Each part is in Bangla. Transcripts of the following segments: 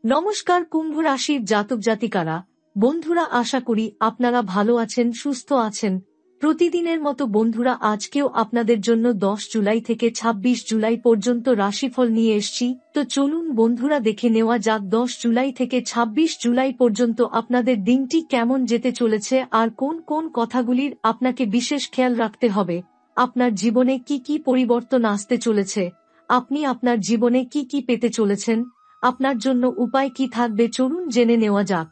নমস্কার কুম্ভ রাশির জাতক জাতিকারা, বন্ধুরা, আশা করি আপনারা ভালো আছেন, সুস্থ আছেন। প্রতিদিনের মতো বন্ধুরা, আজকেও আপনাদের জন্য 10 জুলাই থেকে 26 জুলাই পর্যন্ত রাশিফল নিয়ে এসেছি। তো চলুন বন্ধুরা, দেখে নেওয়া যাক 10 জুলাই থেকে 26 জুলাই পর্যন্ত আপনাদের দিনটি কেমন যেতে চলেছে আর কোন কোন কথাগুলির আপনাকে বিশেষ খেয়াল রাখতে হবে। আপনার জীবনে কি কি পরিবর্তন আসতে চলেছে, আপনি আপনার জীবনে কি কি পেতে চলেছেন, আপনার জন্য উপায় কি থাকবে, চলুন জেনে নেওয়া যাক।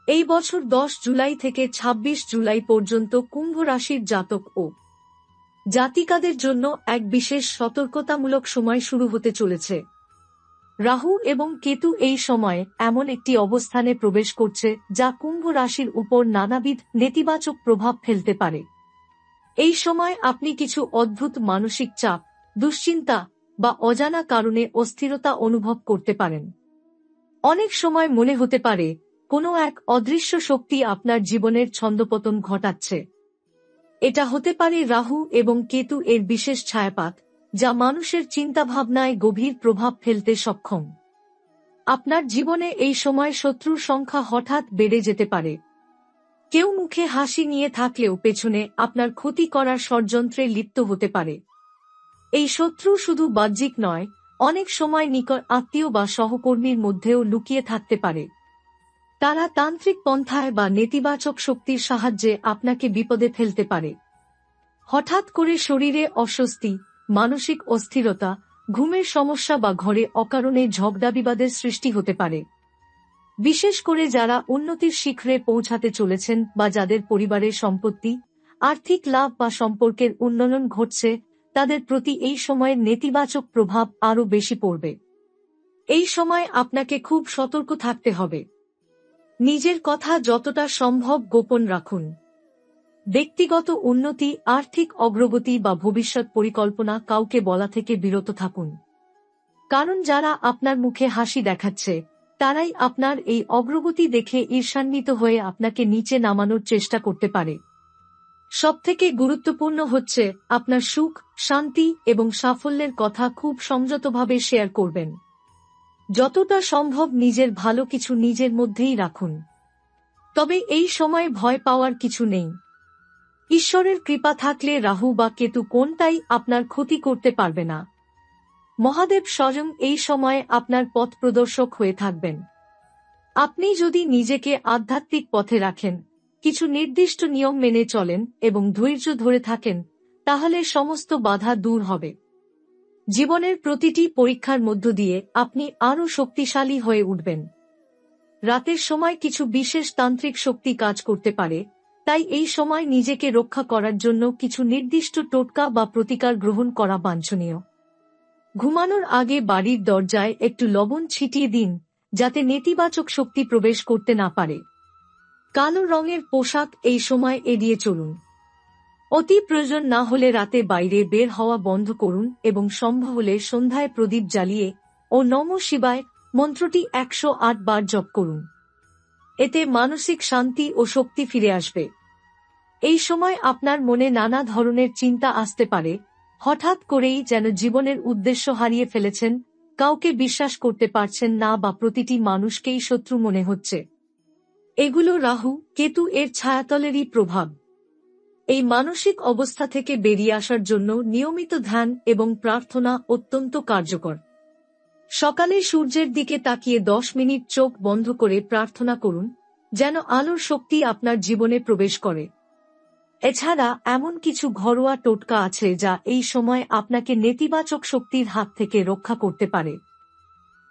এই বছর 10 জুলাই থেকে 26 জুলাই পর্যন্ত কুম্ভ রাশির জাতক ও জাতিকাদের জন্য এক বিশেষ সতর্কতামূলক সময় শুরু হতে চলেছে। রাহু এবং কেতু এই সময় এমন একটি অবস্থানে প্রবেশ করছে যা কুম্ভ রাশির উপর নানাবিধ নেতিবাচক প্রভাব ফেলতে পারে। এই সময় আপনি কিছু অদ্ভুত মানসিক চাপ, দুশ্চিন্তা বা অজানা কারণে অস্থিরতা অনুভব করতে পারেন। অনেক সময় মনে হতে পারে কোনো এক অদৃশ্য শক্তি আপনার জীবনের ছন্দপতন ঘটাচ্ছে। এটা হতে পারে রাহু এবং কেতু এর বিশেষ ছায়াপাত, যা মানুষের চিন্তাভাবনায় গভীর প্রভাব ফেলতে সক্ষম। আপনার জীবনে এই সময় শত্রুর সংখ্যা হঠাৎ বেড়ে যেতে পারে। কেউ মুখে হাসি নিয়ে থাকলেও পেছনে আপনার ক্ষতি করার ষড়যন্ত্রে লিপ্ত হতে পারে। এই শত্রু শুধু বাহ্যিক নয়, অনেক সময় নিকট আত্মীয় বা সহকর্মীর মধ্যেও লুকিয়ে থাকতে পারে। তারা তান্ত্রিক পন্থায় বা নেতিবাচক শক্তির সাহায্যে আপনাকে বিপদে ফেলতে পারে। হঠাৎ করে শরীরে অস্বস্তি, মানসিক অস্থিরতা, ঘুমের সমস্যা বা ঘরে অকারণে ঝগড়া বিবাদের সৃষ্টি হতে পারে। বিশেষ করে যারা উন্নতির শিখরে পৌঁছাতে চলেছেন বা যাদের পরিবারের সম্পত্তি, আর্থিক লাভ বা সম্পর্কের উন্নয়ন ঘটছে, তাদের প্রতি এই সময়ের নেতিবাচক প্রভাব আরও বেশি পড়বে। এই সময় আপনাকে খুব সতর্ক থাকতে হবে। নিজের কথা যতটা সম্ভব গোপন রাখুন। ব্যক্তিগত উন্নতি, আর্থিক অগ্রগতি বা ভবিষ্যৎ পরিকল্পনা কাউকে বলা থেকে বিরত থাকুন। কারণ যারা আপনার মুখে হাসি দেখাচ্ছে, তারাই আপনার এই অগ্রগতি দেখে ঈর্ষান্বিত হয়ে আপনাকে নিচে নামানোর চেষ্টা করতে পারে। সবথেকে গুরুত্বপূর্ণ হচ্ছে আপনার সুখ, শান্তি এবং সাফল্যের কথা খুব সংযতভাবে শেয়ার করবেন। যতটা সম্ভব নিজের ভালো কিছু নিজের মধ্যেই রাখুন। তবে এই সময় ভয় পাওয়ার কিছু নেই। ঈশ্বরের কৃপা থাকলে রাহু বা কেতু কোনটাই আপনার ক্ষতি করতে পারবে না। মহাদেব স্বয়ং এই সময়ে আপনার পথ প্রদর্শক হয়ে থাকবেন। আপনি যদি নিজেকে আধ্যাত্মিক পথে রাখেন, কিছু নির্দিষ্ট নিয়ম মেনে চলেন এবং ধৈর্য ধরে থাকেন, তাহলে সমস্ত বাধা দূর হবে। জীবনের প্রতিটি পরীক্ষার মধ্য দিয়ে আপনি আরও শক্তিশালী হয়ে উঠবেন। রাতের সময় কিছু বিশেষ তান্ত্রিক শক্তি কাজ করতে পারে, তাই এই সময় নিজেকে রক্ষা করার জন্য কিছু নির্দিষ্ট টোটকা বা প্রতিকার গ্রহণ করা বাঞ্ছনীয়। ঘুমানোর আগে বাড়ির দরজায় একটু লবণ ছিটিয়ে দিন, যাতে নেতিবাচক শক্তি প্রবেশ করতে না পারে। কালো রঙের পোশাক এই সময় এড়িয়ে চলুন। অতি প্রয়োজন না হলে রাতে বাইরে বের হওয়া বন্ধ করুন এবং সম্ভব হলে সন্ধ্যায় প্রদীপ জ্বালিয়ে ও নমঃ শিবায় মন্ত্রটি 108 বার জপ করুন। এতে মানসিক শান্তি ও শক্তি ফিরে আসবে। এই সময় আপনার মনে নানা ধরনের চিন্তা আসতে পারে, হঠাৎ করেই যেন জীবনের উদ্দেশ্য হারিয়ে ফেলেছেন, কাউকে বিশ্বাস করতে পারছেন না বা প্রতিটি মানুষকেই শত্রু মনে হচ্ছে। এগুলো রাহু, কেতু এর ছায়াতলেরই প্রভাব। এই মানসিক অবস্থা থেকে বেরিয়ে আসার জন্য নিয়মিত ধ্যান এবং প্রার্থনা অত্যন্ত কার্যকর। সকালে সূর্যের দিকে তাকিয়ে 10 মিনিট চোখ বন্ধ করে প্রার্থনা করুন, যেন আলোর শক্তি আপনার জীবনে প্রবেশ করে। এছাড়া এমন কিছু ঘরোয়া টোটকা আছে যা এই সময় আপনাকে নেতিবাচক শক্তির হাত থেকে রক্ষা করতে পারে।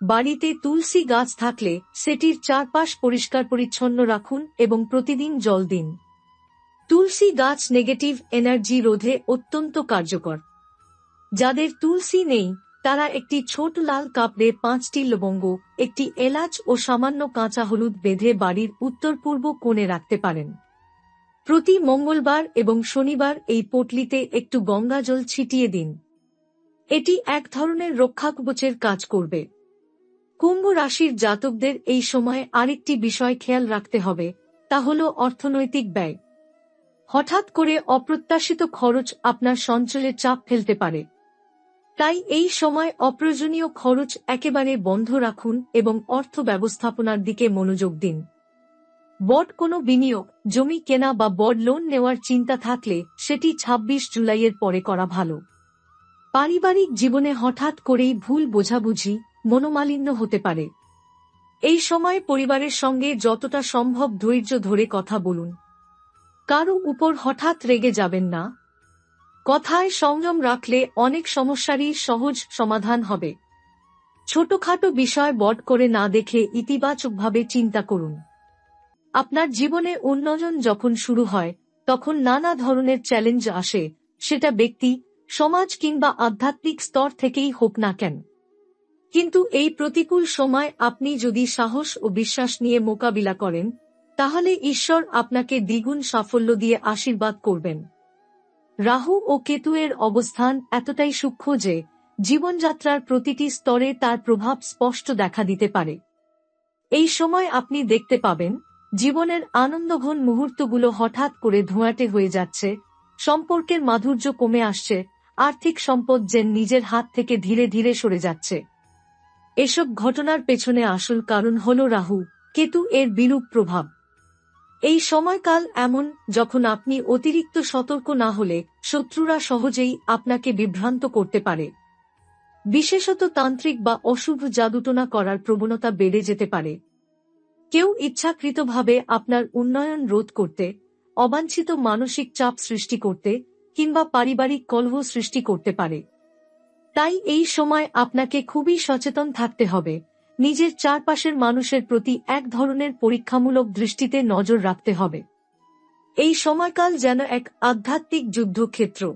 বাড়িতে তুলসী গাছ থাকলে সেটির চারপাশ পরিষ্কার পরিচ্ছন্ন রাখুন এবং প্রতিদিন জল দিন। তুলসী গাছ নেগেটিভ এনার্জি রোধে অত্যন্ত কার্যকর। যাদের তুলসী নেই, তারা একটি ছোট লাল কাপড়ে 5টি লবঙ্গ, একটি এলাচ ও সামান্য কাঁচা হলুদ বেঁধে বাড়ির উত্তর পূর্ব কোণে রাখতে পারেন। প্রতি মঙ্গলবার এবং শনিবার এই পটলিতে একটু গঙ্গা জল ছিটিয়ে দিন। এটি এক ধরনের রক্ষাকবচের কাজ করবে। কুম্ভ রাশির জাতকদের এই সময় আরেকটি বিষয় খেয়াল রাখতে হবে, তা হল অর্থনৈতিক ব্যয়। হঠাৎ করে অপ্রত্যাশিত খরচ আপনার সঞ্চয়ে চাপ ফেলতে পারে। তাই এই সময় অপ্রয়োজনীয় খরচ একেবারে বন্ধ রাখুন এবং অর্থ ব্যবস্থাপনার দিকে মনোযোগ দিন। বড় কোনো বিনিয়োগ, জমি কেনা বা বড় লোন নেওয়ার চিন্তা থাকলে সেটি ২৬ জুলাইয়ের পরে করা ভালো। পারিবারিক জীবনে হঠাৎ করেই ভুল বোঝাবুঝি, মনোমালিন্য হতে পারে। এই সময় পরিবারের সঙ্গে যতটা সম্ভব ধৈর্য ধরে কথা বলুন। কারো উপর হঠাৎ রেগে যাবেন না। কথায় সংযম রাখলে অনেক সমস্যারই সহজ সমাধান হবে। ছোটখাটো বিষয় বড় করে না দেখে ইতিবাচকভাবে চিন্তা করুন। আপনার জীবনে উন্নয়ন যখন শুরু হয় তখন নানা ধরনের চ্যালেঞ্জ আসে, সেটা ব্যক্তি, সমাজ কিংবা আধ্যাত্মিক স্তর থেকেই হোক না কেন। কিন্তু এই প্রতিকূল সময় আপনি যদি সাহস ও বিশ্বাস নিয়ে মোকাবিলা করেন, তাহলে ঈশ্বর আপনাকে দ্বিগুণ সাফল্য দিয়ে আশীর্বাদ করবেন। রাহু ও কেতু এর অবস্থান এতটাই সূক্ষ্ম যে জীবনযাত্রার প্রতিটি স্তরে তার প্রভাব স্পষ্ট দেখা দিতে পারে। এই সময় আপনি দেখতে পাবেন জীবনের আনন্দঘন মুহূর্তগুলো হঠাৎ করে ধোঁয়াটে হয়ে যাচ্ছে, সম্পর্কের মাধুর্য কমে আসছে, আর্থিক সম্পদ যেন নিজের হাত থেকে ধীরে ধীরে সরে যাচ্ছে। এসব ঘটনার পেছনে আসল কারণ হল রাহু, কেতু এর বিরূপ প্রভাব। এই সময়কাল এমন যখন আপনি অতিরিক্ত সতর্ক না হলে শত্রুরা সহজেই আপনাকে বিভ্রান্ত করতে পারে। বিশেষত তান্ত্রিক বা অশুভ জাদুটোনা করার প্রবণতা বেড়ে যেতে পারে। কেউ ইচ্ছাকৃতভাবে আপনার উন্নয়ন রোধ করতে, অবাঞ্ছিত মানসিক চাপ সৃষ্টি করতে কিংবা পারিবারিক কলহ সৃষ্টি করতে পারে। তাই এই সময় আপনাকে খুবই সচেতন থাকতে হবে। নিজের চারপাশের মানুষের প্রতি এক ধরনের পরীক্ষামূলক দৃষ্টিতে নজর রাখতে হবে। এই সময়কাল যেন এক আধ্যাত্মিক যুদ্ধক্ষেত্র।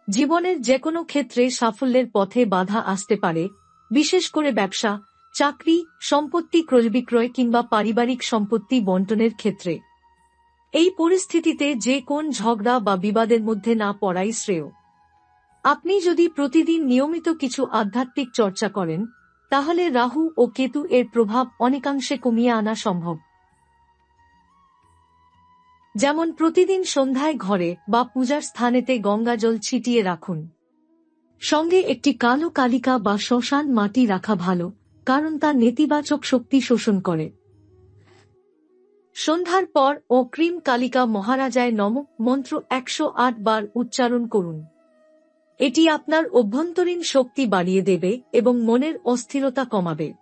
জীবনের যেকোনো ক্ষেত্রে সাফল্যের পথে বাধা আসতে পারে, বিশেষ করে ব্যবসা, চাকরি, সম্পত্তি ক্রয় বিক্রয় কিংবা পারিবারিক সম্পত্তি বন্টনের ক্ষেত্রে। এই পরিস্থিতিতে যে কোন ঝগড়া বা বিবাদের মধ্যে না পড়াই শ্রেয়। আপনি যদি প্রতিদিন নিয়মিত কিছু আধ্যাত্মিক চর্চা করেন, তাহলে রাহু ও কেতু এর প্রভাব অনেকাংশে কমিয়ে আনা সম্ভব। যেমন প্রতিদিন সন্ধ্যায় ঘরে বা পূজার স্থানেতে গঙ্গাজল ছিটিয়ে রাখুন। সঙ্গে একটি কালো কালিকা বা শ্মশান মাটি রাখা ভালো, কারণ তা নেতিবাচক শক্তি শোষণ করে। সন্ধ্যার পর ও ক্রিম কালিকা মহারাজায় নমঃ মন্ত্র ১০৮ বার উচ্চারণ করুন। এটি আপনার অভ্যন্তরীণ শক্তি বাড়িয়ে দেবে এবং মনের অস্থিরতা কমাবে।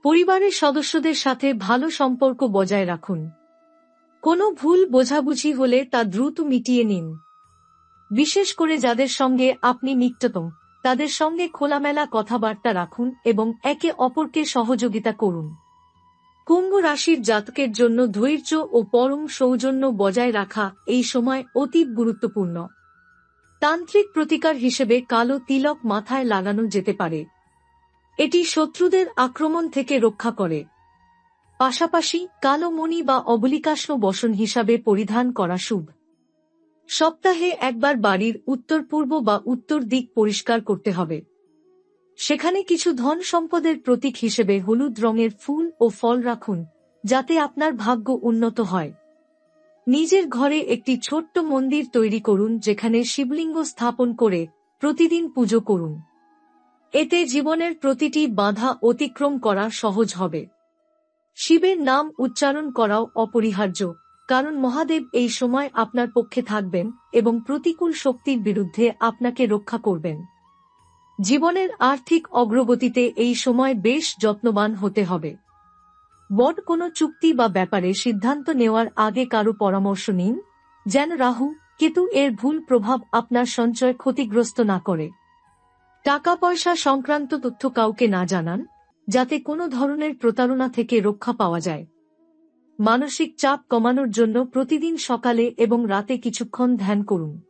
পরিবারের সদস্যদের সাথে ভালো সম্পর্ক বজায় রাখুন। কোনো ভুল বোঝাবুঝি হলে তা দ্রুত মিটিয়ে নিন। বিশেষ করে যাদের সঙ্গে আপনি নিকটতম, তাদের সঙ্গে খোলামেলা কথাবার্তা রাখুন এবং একে অপরকে সহযোগিতা করুন। কুম্ভ রাশির জাতকের জন্য ধৈর্য ও পরম সৌজন্য বজায় রাখা এই সময় অতীব গুরুত্বপূর্ণ। তান্ত্রিক প্রতিকার হিসেবে কালো তিলক মাথায় লাগানো যেতে পারে। এটি শত্রুদের আক্রমণ থেকে রক্ষা করে। পাশাপাশি কালো মণি বা অবলিকাশ্ম বসন হিসাবে পরিধান করা শুভ। সপ্তাহে একবার বাড়ির উত্তর পূর্ব বা উত্তর দিক পরিষ্কার করতে হবে। সেখানে কিছু ধন সম্পদের প্রতীক হিসেবে হলুদ রঙের ফুল ও ফল রাখুন, যাতে আপনার ভাগ্য উন্নত হয়। নিজের ঘরে একটি ছোট্ট মন্দির তৈরি করুন, যেখানে শিবলিঙ্গ স্থাপন করে প্রতিদিন পুজো করুন। এতে জীবনের প্রতিটি বাধা অতিক্রম করা সহজ হবে। শিবের নাম উচ্চারণ করাও অপরিহার্য, কারণ মহাদেব এই সময় আপনার পক্ষে থাকবেন এবং প্রতিকূল শক্তির বিরুদ্ধে আপনাকে রক্ষা করবেন। জীবনের আর্থিক অগ্রগতিতে এই সময় বেশ যত্নবান হতে হবে। বড় কোনো চুক্তি বা ব্যাপারে সিদ্ধান্ত নেওয়ার আগে কারো পরামর্শ নিন, যেন রাহু, কেতু এর ভুল প্রভাব আপনার সঞ্চয় ক্ষতিগ্রস্ত না করে। টাকা পয়সা সংক্রান্ত তথ্য কাউকে না জানান, যাতে কোনো ধরনের প্রতারণা থেকে রক্ষা পাওয়া যায়। মানসিক চাপ কমানোর জন্য প্রতিদিন সকালে এবং রাতে কিছুক্ষণ ধ্যান করুন।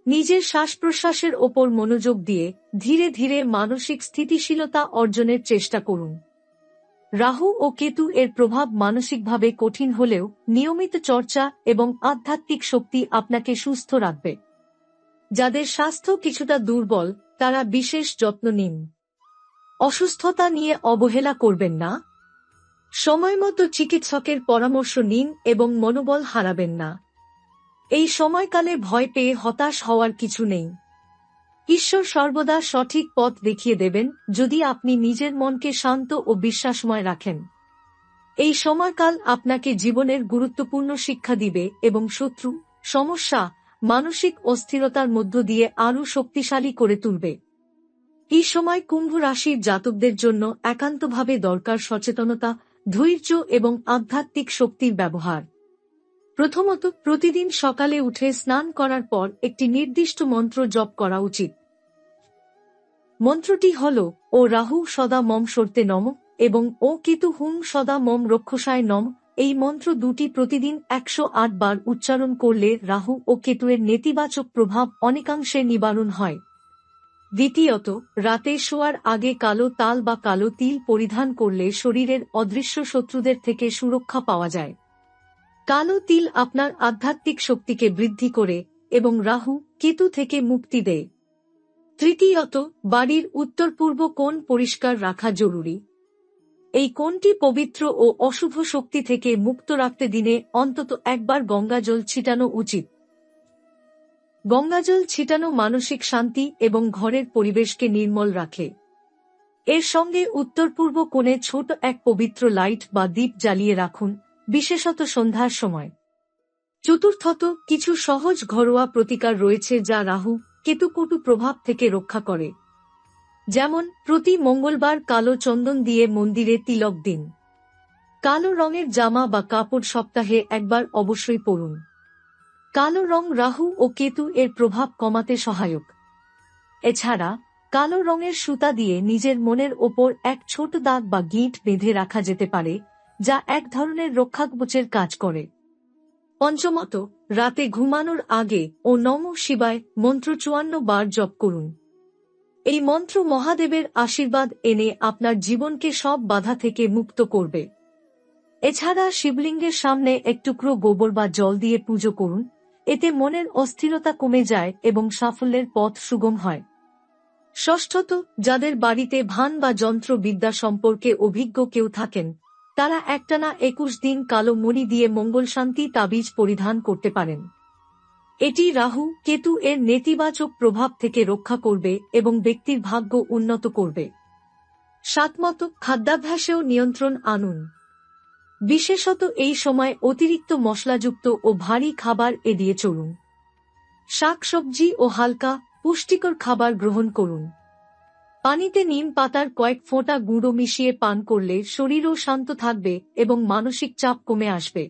নিজের শ্বাস-প্রশ্বাসের ওপর মনোযোগ দিয়ে ধীরে ধীরে মানসিক স্থিতিশীলতা অর্জনের চেষ্টা করুন। রাহু ও কেতু এর প্রভাব মানসিকভাবে কঠিন হলেও নিয়মিত চর্চা এবং আধ্যাত্মিক শক্তি আপনাকে সুস্থ রাখবে। যাদের স্বাস্থ্য কিছুটা দুর্বল, তারা বিশেষ যত্ন নিন। অসুস্থতা নিয়ে অবহেলা করবেন না। সময়মতো চিকিৎসকের পরামর্শ নিন এবং মনোবল হারাবেন না। এই সময়কালে ভয় পেয়ে হতাশ হওয়ার কিছু নেই। ঈশ্বর সর্বদা সঠিক পথ দেখিয়ে দেবেন যদি আপনি নিজের মনকে শান্ত ও বিশ্বাসময় রাখেন। এই সময়কাল আপনাকে জীবনের গুরুত্বপূর্ণ শিক্ষা দিবে এবং শত্রু, সমস্যা, মানসিক অস্থিরতার মধ্য দিয়ে আরও শক্তিশালী করে তুলবে। এই সময় কুম্ভ রাশির জাতকদের জন্য একান্তভাবে দরকার সচেতনতা, ধৈর্য এবং আধ্যাত্মিক শক্তির ব্যবহার। প্রথমত, প্রতিদিন সকালে উঠে স্নান করার পর একটি নির্দিষ্ট মন্ত্র জপ করা উচিত। মন্ত্রটি হল ও রাহু সদা মম সরতে নম এবং ও কেতু হুং সদা মম রক্ষসায় নম। এই মন্ত্র দুটি প্রতিদিন 108 বার উচ্চারণ করলে রাহু ও কেতুয়ের নেতিবাচক প্রভাব অনেকাংশে নিবারণ হয়। দ্বিতীয়ত, রাতে শোয়ার আগে কালো তাল বা কালো তিল পরিধান করলে শরীরের অদৃশ্য শত্রুদের থেকে সুরক্ষা পাওয়া যায়। কালো তিল আপনার আধ্যাত্মিক শক্তিকে বৃদ্ধি করে এবং রাহু, কেতু থেকে মুক্তি দেয়। তৃতীয়ত, বাড়ির উত্তর পূর্ব কোণ পরিষ্কার রাখা জরুরি। এই কোণটি পবিত্র ও অশুভ শক্তি থেকে মুক্ত রাখতে দিনে অন্তত একবার গঙ্গাজল ছিটানো উচিত। গঙ্গাজল ছিটানো মানসিক শান্তি এবং ঘরের পরিবেশকে নির্মল রাখে। এর সঙ্গে উত্তর পূর্ব কোণে ছোট এক পবিত্র লাইট বা দীপ জ্বালিয়ে রাখুন, বিশেষত সন্ধ্যার সময়। চতুর্থত, কিছু সহজ ঘরোয়া প্রতিকার রয়েছে যা রাহু, কেতু কটু প্রভাব থেকে রক্ষা করে। যেমন, প্রতি মঙ্গলবার কালো চন্দন দিয়ে মন্দিরে তিলক দিন। কালো রঙের জামা বা কাপড় সপ্তাহে একবার অবশ্যই পরুন। কালো রং রাহু ও কেতু এর প্রভাব কমাতে সহায়ক। এছাড়া কালো রঙের সুতা দিয়ে নিজের মনের ওপর এক ছোট দাগ বা গিঁট বেঁধে রাখা যেতে পারে, যা এক ধরনের রক্ষাকবচের কাজ করে। পঞ্চমত, রাতে ঘুমানোর আগে ও নমঃ শিবায় মন্ত্র 54 বার জপ করুন। এই মন্ত্র মহাদেবের আশীর্বাদ এনে আপনার জীবনকে সব বাধা থেকে মুক্ত করবে। এছাড়া শিবলিঙ্গের সামনে এক টুকরো গোবর বা জল দিয়ে পুজো করুন, এতে মনের অস্থিরতা কমে যায় এবং সাফল্যের পথ সুগম হয়। ষষ্ঠত, যাদের বাড়িতে ভান বা যন্ত্র বিদ্যা সম্পর্কে অভিজ্ঞ কেউ থাকেন, তারা একটানা 21 দিন কালো মণি দিয়ে মঙ্গল শান্তি তাবিজ পরিধান করতে পারেন। এটি রাহু, কেতু এর নেতিবাচক প্রভাব থেকে রক্ষা করবে এবং ব্যক্তির ভাগ্য উন্নত করবে। সাতমত, খাদ্যাভ্যাসেও নিয়ন্ত্রণ আনুন। বিশেষত এই সময় অতিরিক্ত মশলাযুক্ত ও ভারী খাবার এড়িয়ে চলুন। শাকসবজি ও হালকা, পুষ্টিকর খাবার গ্রহণ করুন। পানিতে নিম পাতার কয়েক ফোঁটা গুঁড়ো মিশিয়ে পান করলে শরীরও শান্ত থাকবে এবং মানসিক চাপ কমে আসবে।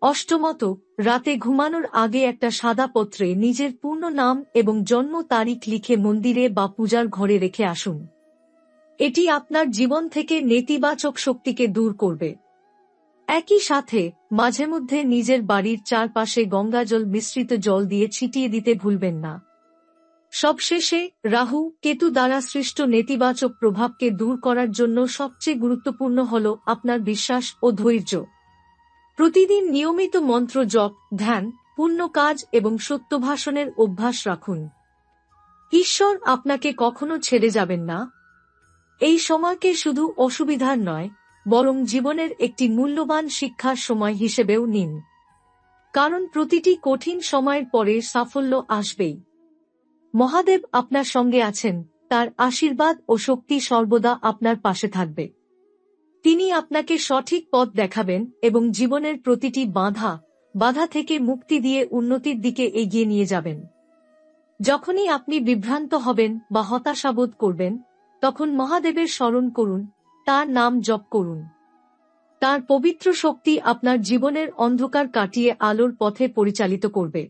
অষ্টমত, রাতে ঘুমানোর আগে একটা সাদা পত্রে নিজের পূর্ণ নাম এবং জন্ম তারিখ লিখে মন্দিরে বা পূজার ঘরে রেখে আসুন। এটি আপনার জীবন থেকে নেতিবাচক শক্তিকে দূর করবে। একই সাথে মাঝে মধ্যে নিজের বাড়ির চারপাশে গঙ্গাজল মিশ্রিত জল দিয়ে ছিটিয়ে দিতে ভুলবেন না। সবশেষে, রাহু, কেতু দ্বারা সৃষ্ট নেতিবাচক প্রভাবকে দূর করার জন্য সবচেয়ে গুরুত্বপূর্ণ হল আপনার বিশ্বাস ও ধৈর্য। প্রতিদিন নিয়মিত মন্ত্র জপ, ধ্যান, পুণ্য কাজ এবং সত্যভাষণের অভ্যাস রাখুন। ঈশ্বর আপনাকে কখনো ছেড়ে যাবেন না। এই সময়কে শুধু অসুবিধার নয়, বরং জীবনের একটি মূল্যবান শিক্ষার সময় হিসেবেও নিন। কারণ প্রতিটি কঠিন সময়ের পরে সাফল্য আসবেই। মহাদেব আপনার সঙ্গে আছেন, তার আশীর্বাদ ও শক্তি সর্বদা আপনার পাশে থাকবে। তিনি আপনাকে সঠিক পথ দেখাবেন এবং জীবনের প্রতিটি বাধা থেকে মুক্তি দিয়ে উন্নতির দিকে এগিয়ে নিয়ে যাবেন। যখনই আপনি বিভ্রান্ত হবেন বা হতাশাবোধ করবেন, তখন মহাদেবের স্মরণ করুন, তার নাম জপ করুন। তার পবিত্র শক্তি আপনার জীবনের অন্ধকার কাটিয়ে আলোর পথে পরিচালিত করবে।